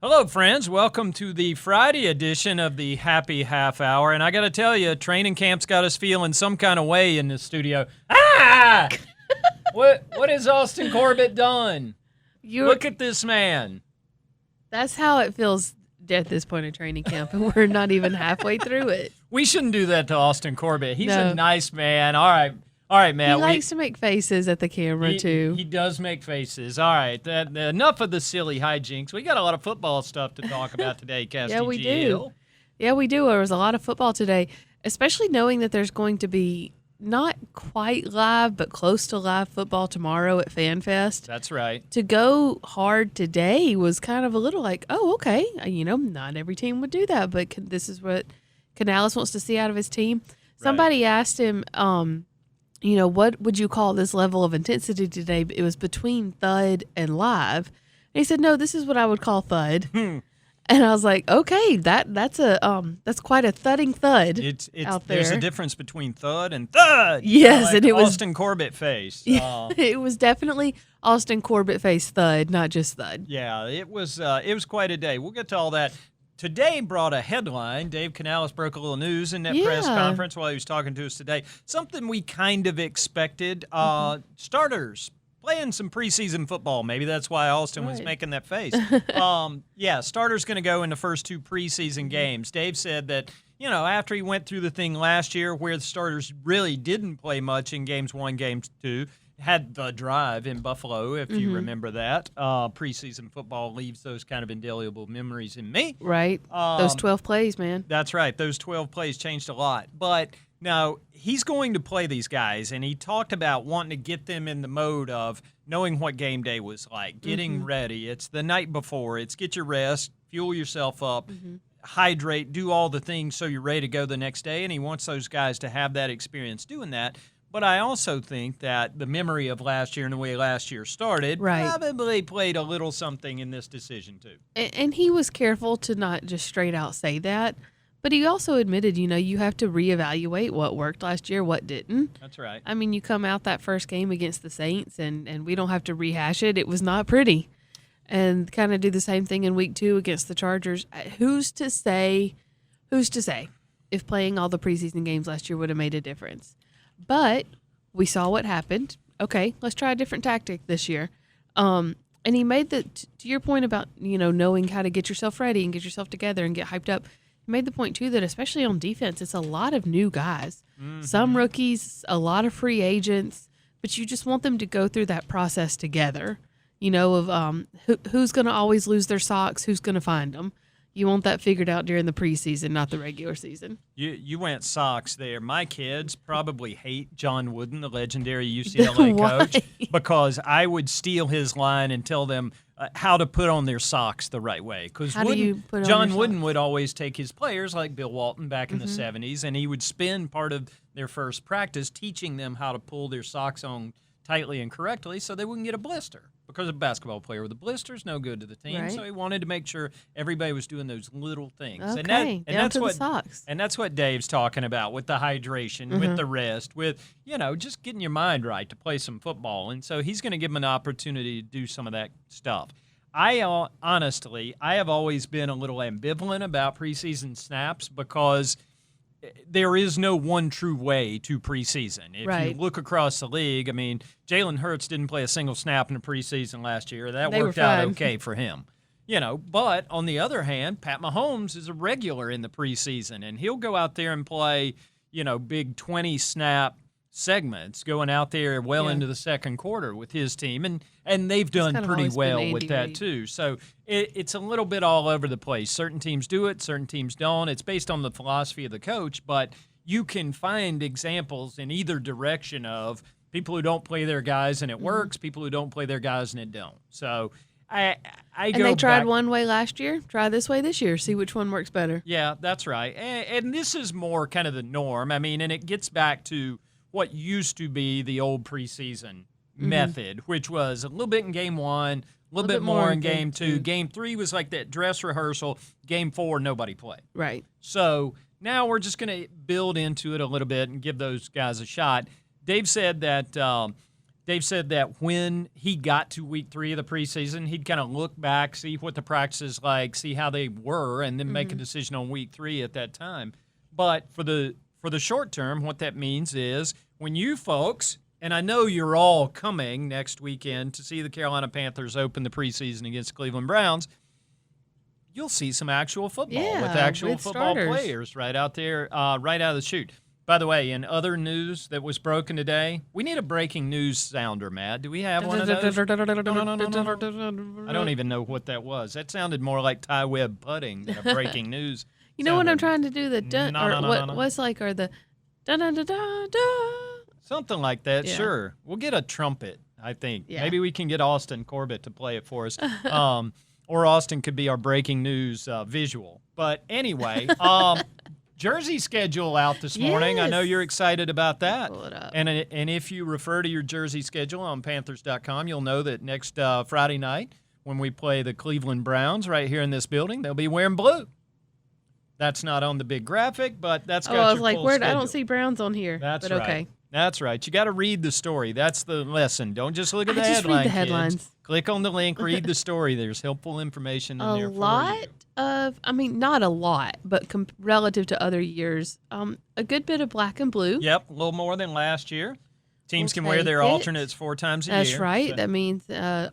Hello, friends. Welcome to the Friday edition of the Happy Half Hour. And I got to tell you, training camp's got us feeling some kind of way in the studio. Ah! What has Austin Corbett done? Look at this man. That's how it feels at this point in training camp, and we're not even halfway through it. We shouldn't do that to Austin Corbett. He's a nice man. All right, man. He likes to make faces at the camera, too. He does make faces. All right. Enough of the silly hijinks. We got a lot of football stuff to talk about today, Cassidy. Yeah, we do. Yeah, we do. There was a lot of football today, especially knowing that there's going to be not quite live, but close to live football tomorrow at FanFest. That's right. To go hard today was kind of a little like, oh, okay. Not every team would do that, but this is what Canales wants to see out of his team. Somebody asked him, what would you call this level of intensity today? It was between thud and live. And he said, no, this is what I would call thud. And I was like, okay, that's quite a thudding thud out there. There's a difference between thud and thud. Yes, like and it was Austin Corbett face. It was definitely Austin Corbett face thud, not just thud. Yeah, it was quite a day. We'll get to all that. Today brought a headline. Dave Canales broke a little news in that press conference while he was talking to us today. Something we kind of expected. Starters playing some preseason football. Maybe that's why Austin was making that face. Starters going to go in the first two preseason games. Dave said that, after he went through the thing last year where the starters really didn't play much in games 1, games 2, had the drive in Buffalo, if you remember that. Preseason football leaves those kind of indelible memories in me. Right. Those 12 plays, man. That's right. Those 12 plays changed a lot. But now he's going to play these guys, and he talked about wanting to get them in the mode of knowing what game day was like, getting ready. It's the night before. It's get your rest, fuel yourself up, hydrate, do all the things so you're ready to go the next day. And he wants those guys to have that experience doing that. But I also think that the memory of last year and the way last year started probably played a little something in this decision, too. And he was careful to not just straight out say that. But he also admitted, you have to reevaluate what worked last year, what didn't. That's right. I mean, you come out that first game against the Saints, and we don't have to rehash it. It was not pretty. And kind of do the same thing in week 2 against the Chargers. Who's to say if playing all the preseason games last year would have made a difference? But we saw what happened. Okay, let's try a different tactic this year. And he made to your point about, knowing how to get yourself ready and get yourself together and get hyped up. He made the point, too, that especially on defense, it's a lot of new guys. Some rookies, a lot of free agents, but you just want them to go through that process together, of who's going to always lose their socks, who's going to find them. You want that figured out during the preseason, not the regular season. You went socks there. My kids probably hate John Wooden, the legendary UCLA coach, because I would steal his line and tell them how to put on their socks the right way. Because John Wooden would always take his players, like Bill Walton back in the 70s, and he would spend part of their first practice teaching them how to pull their socks on tightly and correctly so they wouldn't get a blister. Because a basketball player with a blister is no good to the team, so he wanted to make sure everybody was doing those little things. Okay, down to the socks. And that's what Dave's talking about with the hydration, with the rest, with, just getting your mind right to play some football. And so he's going to give him an opportunity to do some of that stuff. Honestly, I have always been a little ambivalent about preseason snaps because there is no one true way to preseason. If you look across the league, I mean, Jalen Hurts didn't play a single snap in the preseason last year. That worked out okay for him. But on the other hand, Pat Mahomes is a regular in the preseason, and he'll go out there and play, big 20-snap segments going out there into the second quarter with his team, and they've done pretty well with that too. So it's a little bit all over the place. Certain teams do it, certain teams don't. It's based on the philosophy of the coach, but you can find examples in either direction of people who don't play their guys and it works, people who don't play their guys and it don't. So I and they tried one way last year, try this way this year, see which one works better. Yeah, that's right. And this is more kind of the norm. I mean, and it gets back to what used to be the old preseason method, which was a little bit in game 1, a little bit more in game 2. Game 3 was like that dress rehearsal. Game 4, nobody played. Right. So now we're just going to build into it a little bit and give those guys a shot. Dave said that Dave said that when he got to week 3 of the preseason, he'd kind of look back, see what the practice is like, see how they were, and then make a decision on week 3 at that time. But for the short term, what that means is when you folks, and I know you're all coming next weekend to see the Carolina Panthers open the preseason against the Cleveland Browns, you'll see some actual football with actual football players right out there, right out of the chute. By the way, in other news that was broken today, we need a breaking news sounder, Matt. Do we have one of those? I don't even know what that was. That sounded more like Ty Webb putting than a breaking news. You know what I'm trying to do? The dun, what's like, or the dun dun dun dun dun. Something like that, sure. We'll get a trumpet, I think. Yeah. Maybe we can get Austin Corbett to play it for us. Or Austin could be our breaking news visual. But anyway, jersey schedule out this morning. Yes. I know you're excited about that. Pull it up. And if you refer to your jersey schedule on Panthers.com, you'll know that next Friday night when we play the Cleveland Browns right here in this building, they'll be wearing blue. That's not on the big graphic, but that's got I was your like, full where? schedule. I don't see Browns on here. That's but right. Okay. That's right. You got to read the story. That's the lesson. Don't just look at the I just headline. read the headlines. Kids. Click on the link. Read the story. There's helpful information in there A for lot you. of, I mean, not a lot, but relative to other years, a good bit of black and blue. Yep, a little more than last year. Teams can wear take their it. alternates 4 times a year. That's right. So That means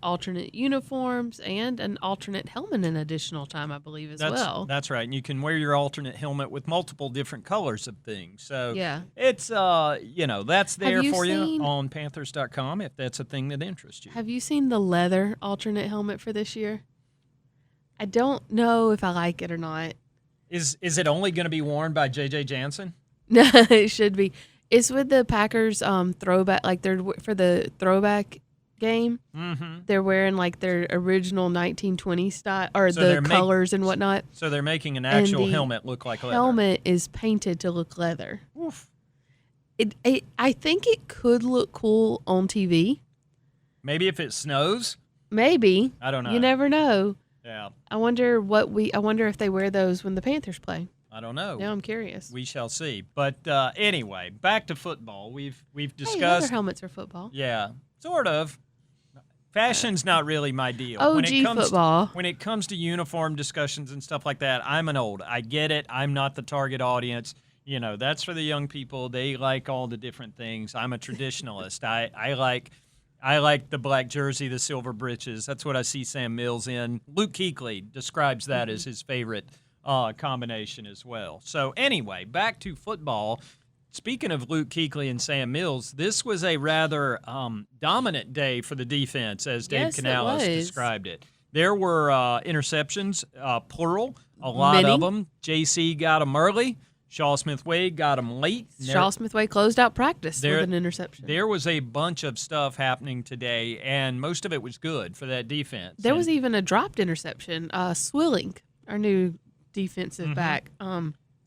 alternate uniforms and an alternate helmet an additional time, I believe, as well. That's right. And you can wear your alternate helmet with multiple different colors of things. So Yeah. it's, that's there you for you seen- on Panthers.com if that's a thing that interests you. Have you seen the leather alternate helmet for this year? I don't know if I like it or not. Is it only going to be worn by J.J. Jansen? No, it should be. It's with the Packers throwback, like they're for the throwback game. Mm-hmm. They're wearing like their original 1920 style, or So the they're colors and whatnot. So they're making an actual the helmet look like leather. Helmet is painted to look leather. Oof. I think it could look cool on TV. Maybe if it snows. Maybe. I don't know. You never know. Yeah, I wonder if they wear those when the Panthers play. I don't know. Now I'm curious. We shall see. But anyway, back to football. We've Hey, leather discussed. helmets for football. Yeah, sort of. Fashion's not really my deal. OG football. When it comes to uniform discussions and stuff like that, I'm an old. I get it. I'm not the target audience. You know, that's for the young people. They like all the different things. I'm a traditionalist. I like the black jersey, the silver breeches. That's what I see Sam Mills in. Luke Kuechly describes that as his favorite combination as well. So anyway, back to football. Speaking of Luke Kuechly and Sam Mills, this was a rather dominant day for the defense, as Dave Yes, it Canales was. described it. There were interceptions, plural, a lot Many. of them. JC got them early. Shaw Smith-Wade got them late. Shaw Smith-Wade closed out practice with an interception. There was a bunch of stuff happening today, and most of it was good for that defense. There was even a dropped interception. Swilling, our new defensive back,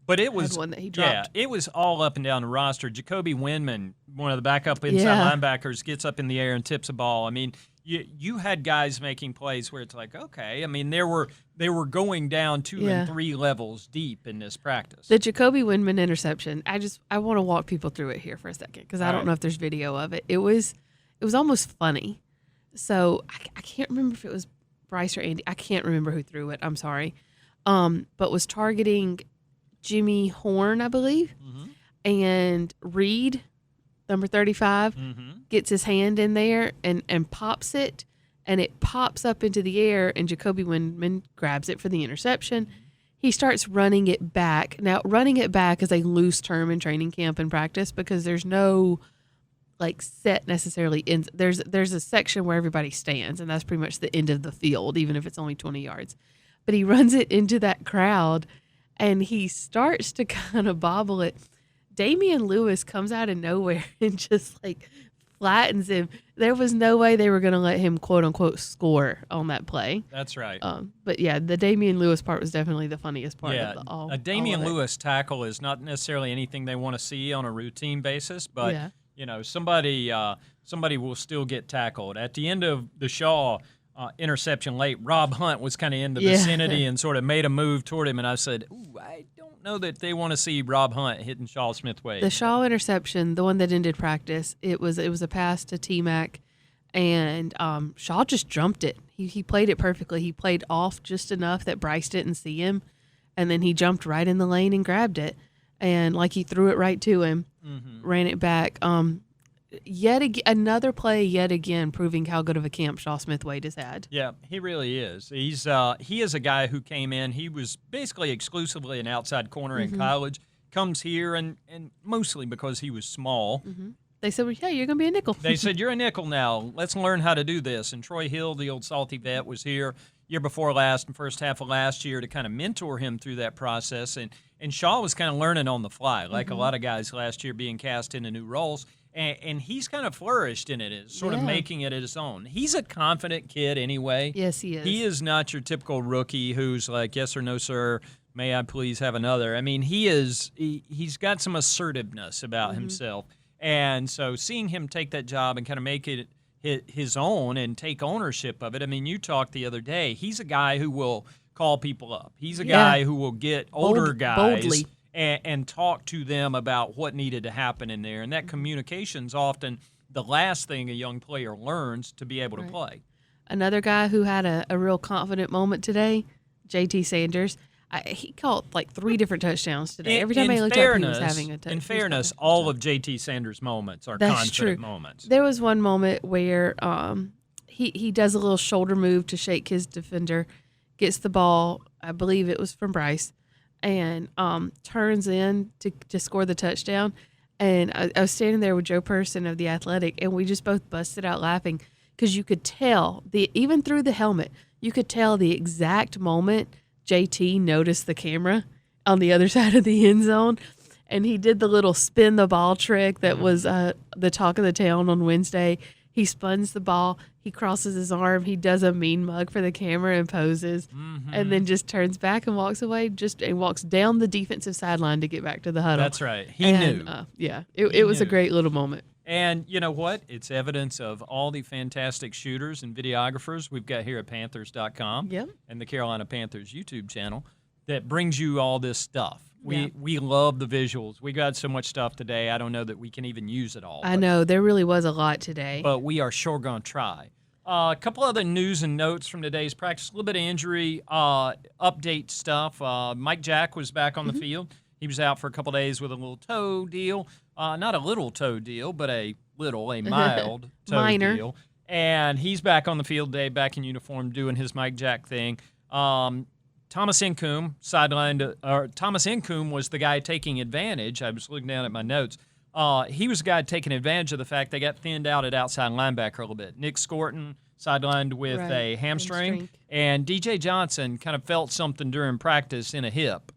But it was had one that he dropped. Yeah, it was all up and down the roster. Jacoby Windman, one of the backup inside Yeah. linebackers, gets up in the air and tips a ball. I mean, you had guys making plays where it's like, okay. I mean, they were going down 2 Yeah. and 3 levels deep in this practice. The Jacoby Windman interception. I want to walk people through it here for a second because I All don't right. know if there's video of it. It was almost funny. So I can't remember if it was Bryce or Andy. I can't remember who threw it. I'm sorry. But was targeting Jimmy Horn, I believe, and Reed, number 35, gets his hand in there and pops it, and it pops up into the air, and Jacoby Windman grabs it for the interception. He starts running it back. Now, running it back is a loose term in training camp and practice because there's no like set necessarily in. There's a section where everybody stands, and that's pretty much the end of the field, even if it's only 20 yards. But he runs it into that crowd, and he starts to kind of bobble it. Damian Lewis comes out of nowhere and just like flattens him. There was no way they were going to let him quote unquote score on that play. That's right. But yeah, the Damian Lewis part was definitely the funniest part of all. A Damian all of it. Lewis tackle is not necessarily anything they want to see on a routine basis, but Yeah. you know, somebody will still get tackled. At the end of the Shaw interception late, Rob Hunt was kind of in the vicinity and sort of made a move toward him, and I said, "Ooh, I don't know that they want to see Rob Hunt hitting Shaw Smith-Wade." The Shaw interception, the one that ended practice, it was a pass to T-Mac, and Shaw just jumped it. He played it perfectly. He played off just enough that Bryce didn't see him, and then he jumped right in the lane and grabbed it, and like he threw it right to him, ran it back. Another play yet again proving how good of a camp Shaw Smith-Wade has had. Yeah, he really is. He is a guy who came in. He was basically exclusively an outside corner in college. Comes here and mostly because he was small. They said, well, yeah, you're going to be a nickel. They said, you're a nickel now. Let's learn how to do this. And Troy Hill, the old salty vet, was here year before last and first half of last year to kind of mentor him through that process. And Shaw was kind of learning on the fly, like a lot of guys last year being cast into new roles. And he's kind of flourished in it, sort of making it his own. He's a confident kid anyway. Yes, he is. He is not your typical rookie who's like, yes or no, sir, may I please have another. I mean, he's got some assertiveness about himself. And so seeing him take that job and kind of make it his own and take ownership of it. I mean, you talked the other day. He's a guy who will call people up. He's a guy who will get older guys boldly. And talk to them about what needed to happen in there. And that communication's often the last thing a young player learns to be able to play. Another guy who had a real confident moment today, JT Sanders. He caught like 3 different touchdowns today. Every time I looked up, he was having a touchdown. In fairness, all of JT Sanders' moments are confident moments. There was one moment where he does a little shoulder move to shake his defender, gets the ball, I believe it was from Bryce, and turns in to score the touchdown. And I was standing there with Joe Person of The Athletic, and we just both busted out laughing because you could tell, even through the helmet, you could tell the exact moment JT noticed the camera on the other side of the end zone, and he did the little spin the ball trick that was the talk of the town on Wednesday. He spuns the ball, he crosses his arm, he does a mean mug for the camera and poses, and then just turns back and walks away, and walks down the defensive sideline to get back to the huddle. That's right. He knew. It was a great little moment. And you know what? It's evidence of all the fantastic shooters and videographers we've got here at Panthers.com and the Carolina Panthers YouTube channel that brings you all this stuff. We love the visuals. We got so much stuff today, I don't know that we can even use it all. I know. There really was a lot today. But we are sure going to try. A couple other news and notes from today's practice. A little bit of injury update stuff. Mike Jack was back on the field. He was out for a couple days with a little toe deal. Not a little toe deal, but a mild toe deal. And he's back on the field today, back in uniform, doing his Mike Jack thing. Thomas Incoom sidelined. Thomas Incoom was the guy taking advantage. I was looking down at my notes. He was the guy taking advantage of the fact they got thinned out at outside linebacker a little bit. Nick Scorton sidelined with a hamstring. And DJ Johnson kind of felt something during practice in a hip.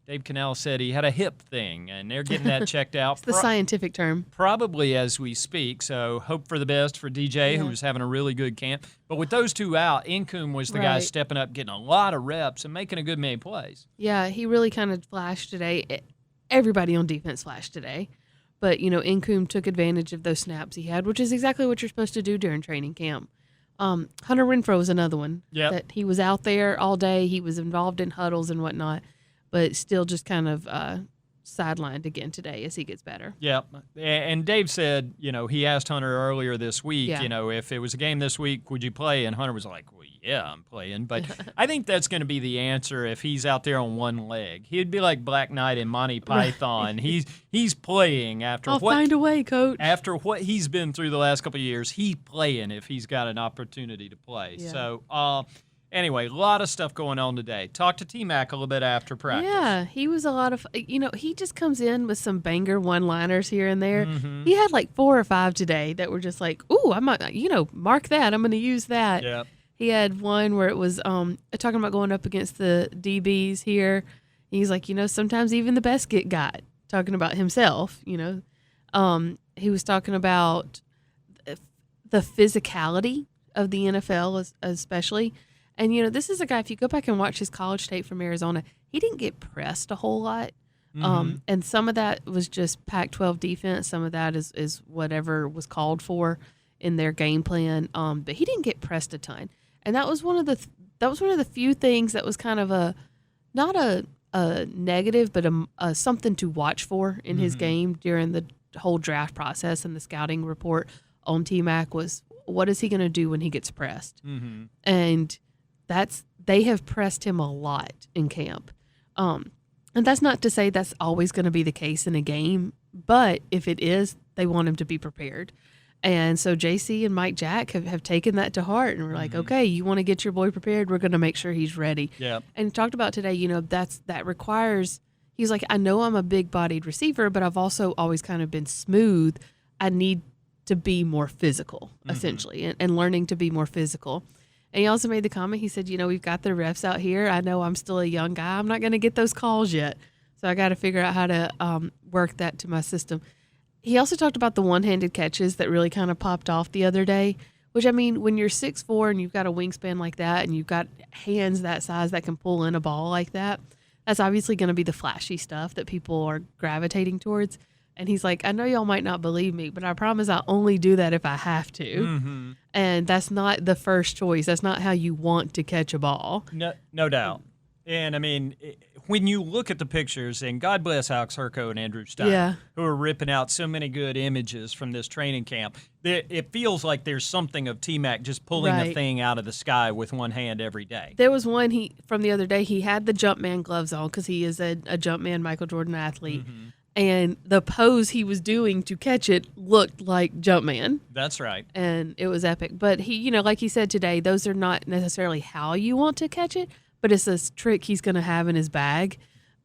Dave Canales said he had a hip thing, and they're getting that checked out. It's the scientific term. Probably as we speak, so hope for the best for DJ, who was having a really good camp. But with those two out, Incoom was the guy stepping up, getting a lot of reps, and making a good many plays. Yeah, he really kind of flashed today. Everybody on defense flashed today. But, Incoom took advantage of those snaps he had, which is exactly what you're supposed to do during training camp. Hunter Renfrow was another one. That he was out there all day. He was involved in huddles and whatnot, but still just kind of sidelined again today as he gets better. Yeah, and Dave said, he asked Hunter earlier this week, if it was a game this week, would you play? And Hunter was like, well, yeah, I'm playing. But I think that's going to be the answer if he's out there on one leg. He'd be like Black Knight in Monty Python. He's playing after I'll find a way, Coach. After what he's been through the last couple of years, he's playing if he's got an opportunity to play. Yeah. So, anyway, a lot of stuff going on today. Talk to T-Mac a little bit after practice. Yeah, he was a lot of, he just comes in with some banger one-liners here and there. He had like 4 or 5 today that were just like, ooh, I might, mark that. I'm going to use that. Yeah. He had one where it was talking about going up against the DBs here. He's like, sometimes even the best get got. Talking about himself, He was talking about the physicality of the NFL especially. And, this is a guy, if you go back and watch his college tape from Arizona, he didn't get pressed a whole lot. And some of that was just Pac-12 defense. Some of that is whatever was called for in their game plan. But he didn't get pressed a ton. And that was one of the few things that was kind of not a negative, but a something to watch for in his game during the whole draft process. And the scouting report on T-Mac was what is he going to do when he gets pressed? Mm-hmm. And they have pressed him a lot in camp. And that's not to say that's always going to be the case in a game, but if it is, they want him to be prepared. And so JC and Mike Jack have taken that to heart, and we're like, okay, you want to get your boy prepared? We're going to make sure he's ready. Yeah. And talked about today, that requires. He's like, I know I'm a big-bodied receiver, but I've also always kind of been smooth. I need to be more physical, essentially, and learning to be more physical. And he also made the comment, he said, we've got the refs out here. I know I'm still a young guy. I'm not going to get those calls yet. So I got to figure out how to work that to my system. He also talked about the one-handed catches that really kind of popped off the other day, which, I mean, when you're 6'4" and you've got a wingspan like that and you've got hands that size that can pull in a ball like that, that's obviously going to be the flashy stuff that people are gravitating towards. And he's like, I know y'all might not believe me, but I promise I only do that if I have to. Mm-hmm. And that's not the first choice. That's not how you want to catch a ball. No doubt. And, I mean, when you look at the pictures, and God bless Alex Herco and Andrew Stein, who are ripping out so many good images from this training camp, it feels like there's something of T-Mac just pulling a thing out of the sky with one hand every day. There was one from the other day. He had the Jumpman gloves on because he is a Jumpman Michael Jordan athlete. Mm-hmm. And the pose he was doing to catch it looked like Jumpman. That's right. And it was epic. But he, like he said today, those are not necessarily how you want to catch it, but it's a trick he's going to have in his bag.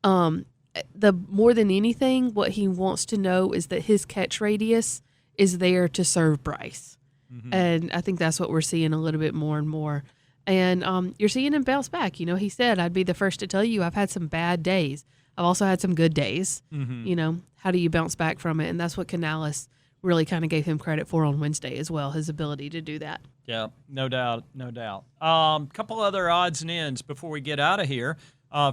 The more than anything, what he wants to know is that his catch radius is there to serve Bryce. Mm-hmm. And I think that's what we're seeing a little bit more and more. And you're seeing him bounce back. He said, I'd be the first to tell you I've had some bad days. I've also had some good days. Mm-hmm. How do you bounce back from it? And that's what Canales really kind of gave him credit for on Wednesday as well, his ability to do that. Yeah, no doubt. Couple other odds and ends before we get out of here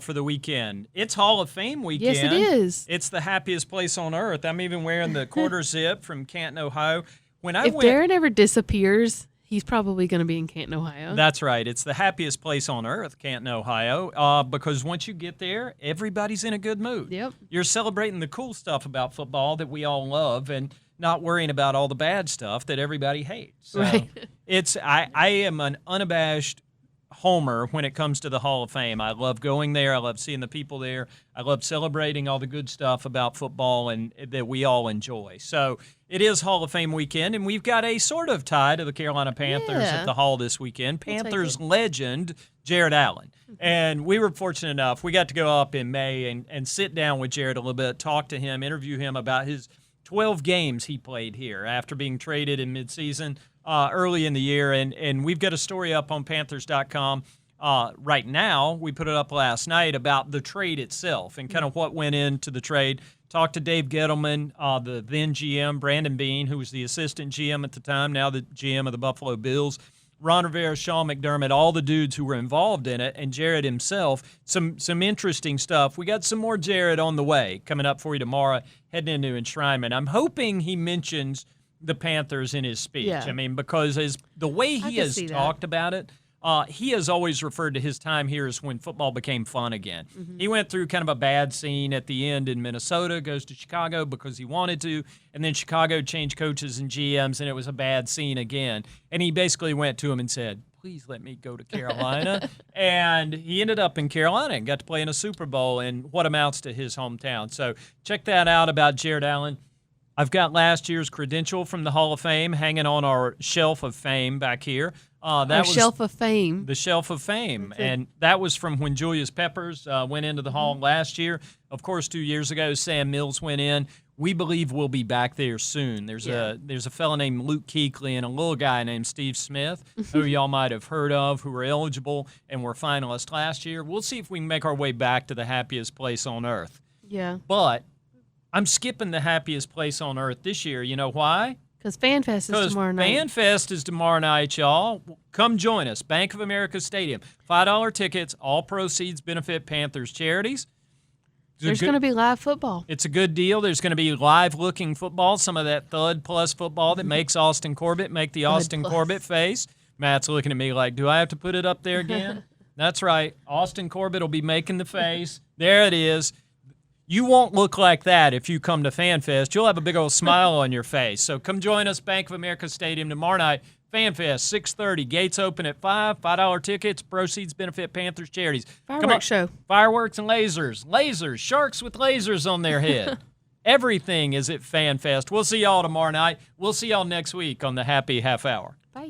for the weekend. It's Hall of Fame weekend. Yes, it is. It's the happiest place on earth. I'm even wearing the quarter zip from Canton, Ohio. If Darin ever disappears, he's probably going to be in Canton, Ohio. That's right. It's the happiest place on earth, Canton, Ohio, because once you get there, everybody's in a good mood. Yep. You're celebrating the cool stuff about football that we all love and not worrying about all the bad stuff that everybody hates. So right. I am an unabashed homer when it comes to the Hall of Fame. I love going there. I love seeing the people there. I love celebrating all the good stuff about football and that we all enjoy. So it is Hall of Fame weekend, and we've got a sort of tie to the Carolina Panthers at the Hall this weekend. Panthers legend Jared Allen. And we were fortunate enough, we got to go up in May and sit down with Jared a little bit, talk to him, interview him about his 12 games he played here after being traded in midseason early in the year. And we've got a story up on Panthers.com right now. We put it up last night about the trade itself and kind of what went into the trade. Talked to Dave Gettleman, the then GM, Brandon Beane, who was the assistant GM at the time, now the GM of the Buffalo Bills, Ron Rivera, Sean McDermott, all the dudes who were involved in it, and Jared himself. Some interesting stuff. We got some more Jared on the way coming up for you tomorrow, heading into enshrinement. I'm hoping he mentions the Panthers in his speech. Yeah. I mean, because the way he has talked about it, he has always referred to his time here as when football became fun again. Mm-hmm. He went through kind of a bad scene at the end in Minnesota, goes to Chicago because he wanted to, and then Chicago changed coaches and GMs, and it was a bad scene again. And he basically went to him and said, please let me go to Carolina. And he ended up in Carolina and got to play in a Super Bowl in what amounts to his hometown. So check that out about Jared Allen. I've got last year's credential from the Hall of Fame hanging on our shelf of fame back here. That was shelf of fame. The shelf of fame. And that was from when Julius Peppers went into the Hall last year. Of course, 2 years ago, Sam Mills went in. We believe we'll be back there soon. There's a fellow named Luke Kuechly and a little guy named Steve Smith, who y'all might have heard of, who were eligible and were finalists last year. We'll see if we can make our way back to the happiest place on earth. Yeah. But I'm skipping the happiest place on earth this year. You know why? Because FanFest is tomorrow night. FanFest is tomorrow night, y'all. Come join us. Bank of America Stadium. $5 tickets. All proceeds benefit Panthers charities. There's going to be live football. It's a good deal. There's going to be live-looking football, some of that Thud Plus football that makes Austin Corbett make the Austin Corbett face. Matt's looking at me like, do I have to put it up there again? That's right. Austin Corbett will be making the face. There it is. You won't look like that if you come to FanFest. You'll have a big old smile on your face. So come join us, Bank of America Stadium, tomorrow night. FanFest, 6:30. Gates open at 5. $5 tickets. Proceeds benefit Panthers charities. Fireworks show. Fireworks and lasers. Lasers. Sharks with lasers on their head. Everything is at FanFest. We'll see y'all tomorrow night. We'll see y'all next week on the Happy Half Hour. Bye.